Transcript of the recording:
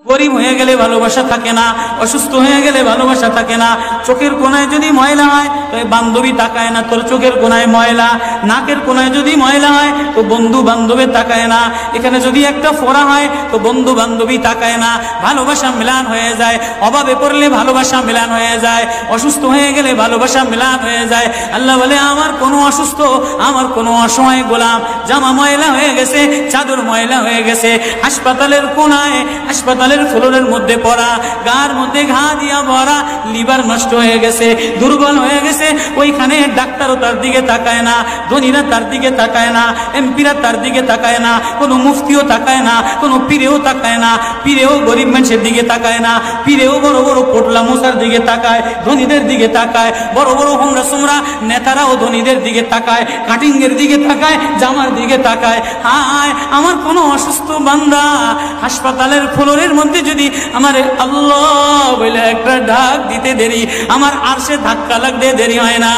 গরিব হয়ে গেলে ভালোবাসা থাকে না, অসুস্থ হয়ে গেলে ভালোবাসা থাকে না। চোখের কোনায় যদি ময়লা হয় তো বান্ধবী তাকায় না, তোর চোখের কোনায় ময়লা। নাকের কোনায় যদি ময়লা হয় তো বন্ধু বান্ধবী তাকায় না। এখানে যদি একটা ফোড়া হয় তো বন্ধু বান্ধবী তাকায় না। ভালোবাসা মিলান হয়ে যায়, অভাবে পড়লে ভালোবাসা মিলান হয়ে যায়, অসুস্থ হয়ে গেলে ভালোবাসা মিলান হয়ে যায়। আল্লাহ বলে আমার কোনো অসুস্থ, আমার কোনো অসহায় গোলাম জামা ময়লা হয়ে গেছে, চাদর ময়লা হয়ে গেছে, হাসপাতালের কোনায়, হাসপাতালের ফ্লোরের মধ্যে পড়া, গার মধ্যে ঘা দিয়া ভরা, লিভার নষ্ট হয়ে গেছে, দুর্বল হয়ে গেছে, ওইখানে ডাক্তারও তার দিকে তাকায় না, ধনীরা তার দিকে তাকায় না, এমপিরা তার দিকে তাকায় না, কোনো মুফতিও তাকায় না, কোনো পীরেও তাকায় না, পীরেও গরিব মানুষের দিকে তাকায় না, পীরেও বড় বড় পোটলা মশার দিকে তাকায়, ধনীদের দিকে তাকায়, বড় বড় হোমরা সোমরা নেতারাও ধনীদের দিকে তাকায়, কাটিংয়ের দিকে তাকায়, জামার দিকে তাকায়। হায় আমার কোনো অসুস্থ বান্দা হাসপাতালের ফ্লোরের মধ্যে যদি আমার আল্লাহ বলে একটা ডাক দিতে দেরি, আমার আরশে ধাক্কা লাগতে দেরি হয় না।